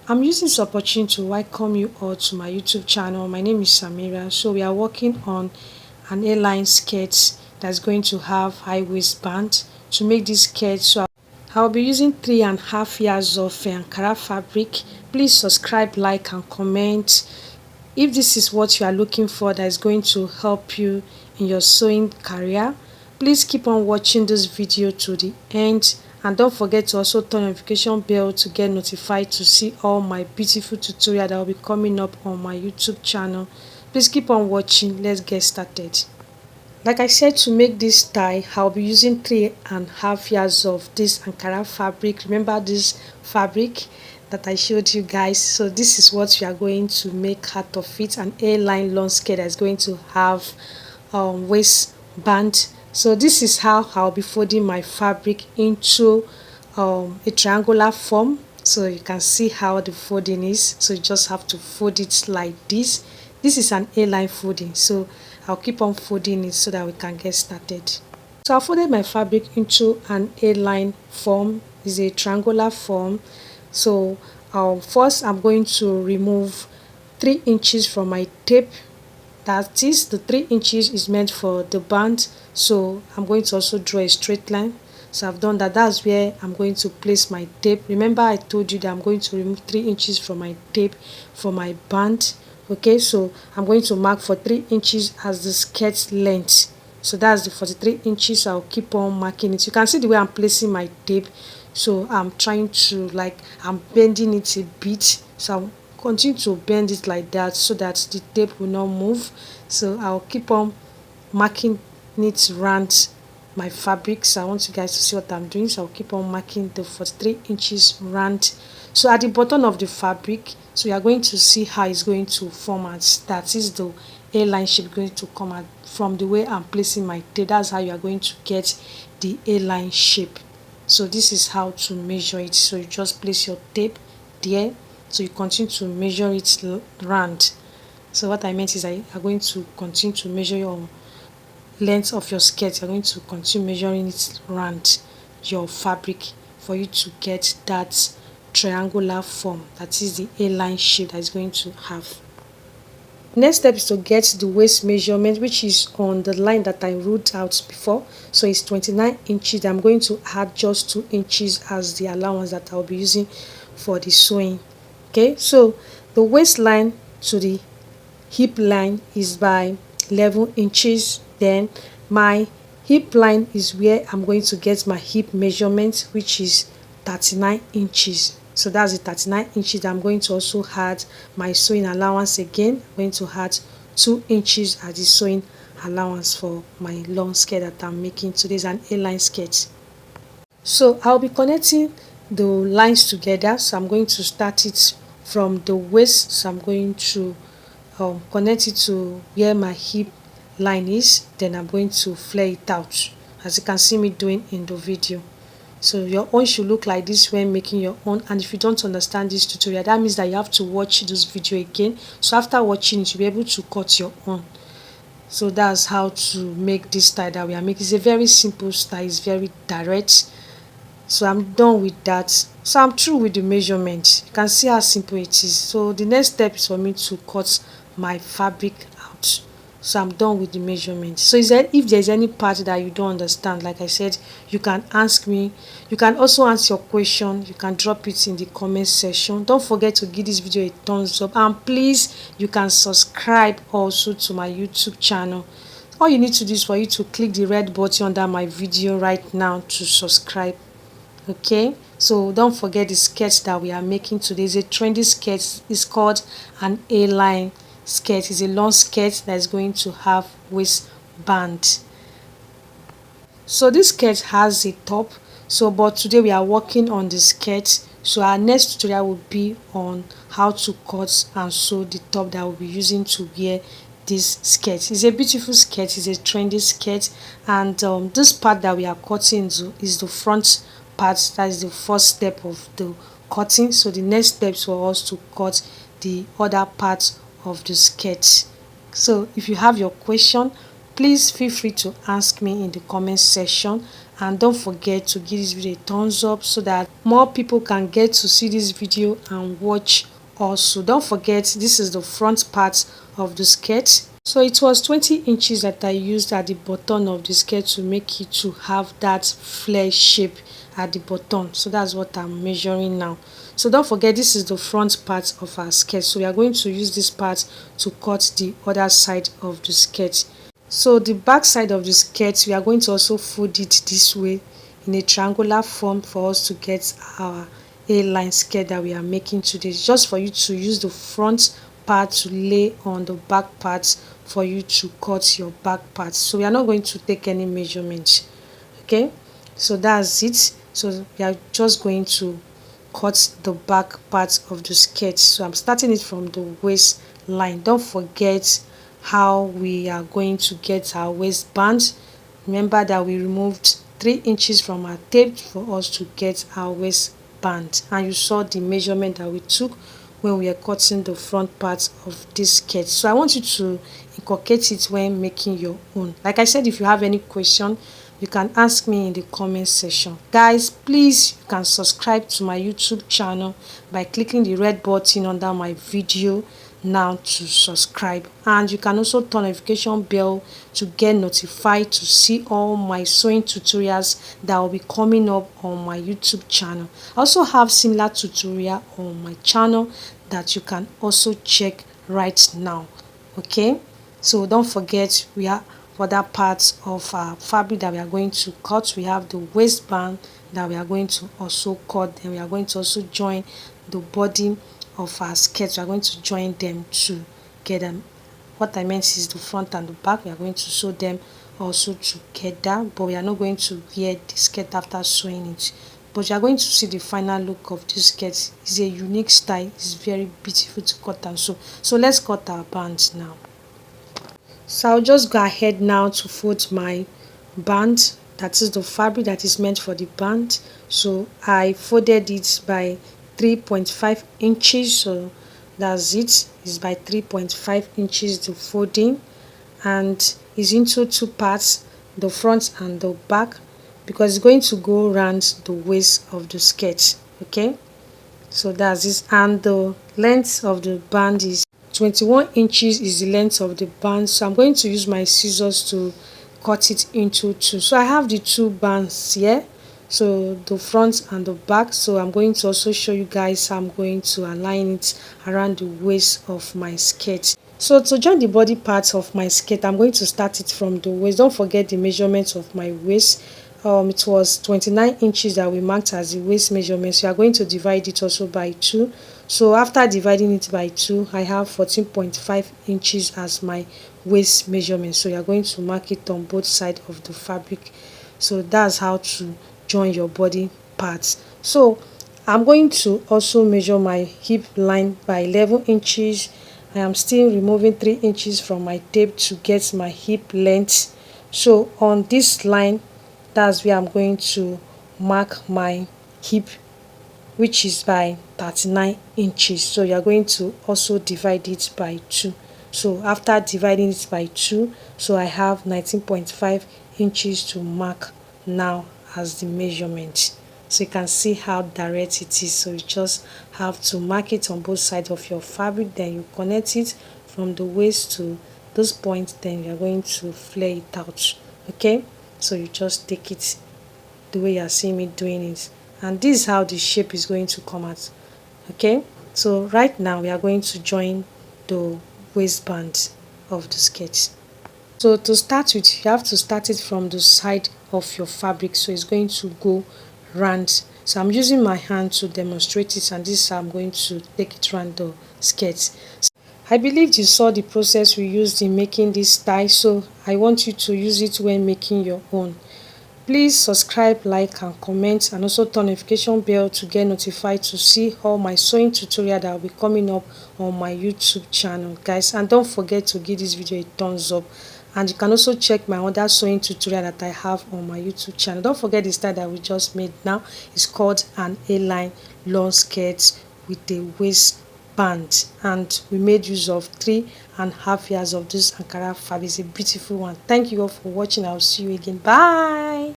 I'm using this opportunity to welcome you all to my YouTube channel. My name is Samira. So we are working on an A-line skirt that's going to have high waistband. To make this skirt, so I'll be using 3.5 yards of Ankara fabric. Please subscribe, like and comment if this is what you are looking for that is going to help you in your sewing career. Please keep on watching this video to the end, and don't forget to also turn notification bell to get notified to see all my beautiful tutorial that will be coming up on my YouTube channel. Please keep on watching. Let's get started. Like I said, to make this tie, I'll be using 3.5 yards of this Ankara fabric. Remember this fabric that I showed you guys? So this is what we are going to make out of it. An A-line long skirt that is going to have waistband. So this is how I'll be folding my fabric into a triangular form. So you can see how the folding is. So you just have to fold it like this. This is an A-line folding, so I'll keep on folding it so that we can get started. So I folded my fabric into an A-line form. It's a triangular form. So first I'm going to remove 3 inches from my tape. That is, the 3 inches is meant for the band. So I'm going to also draw a straight line. So I've done that. That's where I'm going to place my tape. Remember I told you that I'm going to remove 3 inches from my tape for my band. Okay, so I'm going to mark for 3 inches as the skirt length. So that's the 43 inches. I'll keep on marking it. You can see the way I'm placing my tape. So I'm trying to, like, I'm bending it a bit. So I'll continue to bend it like that so that the tape will not move. So I'll keep on marking it around my fabric. So I want you guys to see what I'm doing. So I'll keep on marking the 43 inches round. So at the bottom of the fabric, so you are going to see how it's going to form as that is the A-line shape going to come out from the way I'm placing my tape. That's how you are going to get the A-line shape. So this is how to measure it. So you just place your tape there. So you continue to measure it round. So what I meant is I are going to continue to measure your length of your skirt. You're going to continue measuring it around your fabric for you to get that triangular form, that is the A-line shape that is going to have. Next step is to get the waist measurement, which is on the line that I ruled out before. So it's 29 inches. I'm going to add just 2 inches as the allowance that I'll be using for the sewing. Okay, so the waistline to the hip line is by 11 inches. Then my hip line is where I'm going to get my hip measurement, which is 39 inches. So that's the 39 inches. I'm going to also add my sewing allowance again. I'm going to add 2 inches as the sewing allowance for my long skirt that I'm making. Today is an A-line skirt. So I'll be connecting the lines together. So I'm going to start it from the waist. So I'm going to connect it to where my hip line is. Then I'm going to flare it out, as you can see me doing in the video. So your own should look like this when making your own. And if you don't understand this tutorial, that means that you have to watch this video again. So after watching it, you'll be able to cut your own. So that's how to make this style that we are making. It's a very simple style. It's very direct. So I'm done with that. So I'm through with the measurement. You can see how simple it is. So the next step is for me to cut my fabric out. So I'm done with the measurement. So if there's any part that you don't understand, like I said, you can ask me. You can also answer your question. You can drop it in the comment section. Don't forget to give this video a thumbs up, and please, you can subscribe also to my YouTube channel. All you need to do is for you to click the red button under my video right now to subscribe. Okay, so don't forget the skirt that we are making today is a trendy skirt. It's called an A-line skirt. It's a long skirt that is going to have waistband. So this skirt has a top. So but today we are working on the skirt. So our next tutorial will be on how to cut and sew the top that we'll be using to wear this skirt. It's a beautiful skirt. It's a trendy skirt, and this part that we are cutting is the front part. That is the first step of the cutting. So the next steps for us to cut the other part of the skirt. So if you have your question, please feel free to ask me in the comment section, and don't forget to give this video a thumbs up so that more people can get to see this video and watch. Also, don't forget, this is the front part of the skirt. So it was 20 inches that I used at the bottom of the skirt to make it to have that flare shape at the bottom. So that's what I'm measuring now. So don't forget, this is the front part of our skirt. So we are going to use this part to cut the other side of the skirt. So the back side of the skirt, we are going to also fold it this way in a triangular form for us to get our A-line skirt that we are making today. Just for you to use the front part to lay on the back part for you to cut your back part. So we are not going to take any measurement. Okay, so that's it. So we are just going to cut the back part of the skirt. So I'm starting it from the waistline. Don't forget how we are going to get our waistband. Remember that we removed 3 inches from our tape for us to get our waistband, and you saw the measurement that we took when we are cutting the front part of this skirt. So I want you to inculcate it when making your own. Like I said, if you have any question, you can ask me in the comment section. Guys, please, you can subscribe to my YouTube channel by clicking the red button under my video now to subscribe, and you can also turn notification bell to get notified to see all my sewing tutorials that will be coming up on my YouTube channel. I also have similar tutorial on my channel that you can also check right now. Okay, so don't forget, we have other parts of our fabric that we are going to cut. We have the waistband that we are going to also cut, and we are going to also join the body of our skirt. We are going to join them together. What I meant is the front and the back. We are going to sew them also together, but we are not going to wear the skirt after sewing it. But you are going to see the final look of this skirt. It's a unique style. It's very beautiful to cut and sew. So let's cut our bands now. So I'll just go ahead now to fold my band. That is the fabric that is meant for the band. So I folded it by 3.5 inches. So that's it. It's by 3.5 inches the folding, and it's into 2 parts, the front and the back, because it's going to go around the waist of the skirt. Okay, so that's this, and the length of the band is 21 inches is the length of the band. So I'm going to use my scissors to cut it into 2. So I have the 2 bands here, so the front and the back. So I'm going to also show you guys how I'm going to align it around the waist of my skirt. So to join the body part of my skirt, I'm going to start it from the waist. Don't forget the measurement of my waist. It was 29 inches that we marked as the waist measurement. So you are going to divide it also by 2. So after dividing it by 2, I have 14.5 inches as my waist measurement. So you are going to mark it on both sides of the fabric. So that's how to join your body parts. So I'm going to also measure my hip line by 11 inches. I am still removing 3 inches from my tape to get my hip length. So on this line, that's where I'm going to mark my hip, which is by 39 inches. So you're going to also divide it by 2. So after dividing it by 2, so I have 19.5 inches to mark now as the measurement. So you can see how direct it is. So you just have to mark it on both sides of your fabric, then you connect it from the waist to those points, then you're going to flare it out. Okay, so you just take it the way you're seeing me doing it, and this is how the shape is going to come out. Okay, so right now we are going to join the waistband of the skirt. So to start with, you have to start it from the side of your fabric, so it's going to go round. So I'm using my hand to demonstrate it, and this is how I'm going to take it around the skirt. I believe you saw the process we used in making this style, so I want you to use it when making your own. Please subscribe, like and comment, and also turn notification bell to get notified to see all my sewing tutorial that will be coming up on my YouTube channel, guys. And don't forget to give this video a thumbs up, and you can also check my other sewing tutorial that I have on my YouTube channel. Don't forget the style that we just made now. It's called an A-line long skirt with a waistband, and we made use of 3.5 yards of this Ankara fabric. It's a beautiful one. Thank you all for watching. I'll see you again. Bye.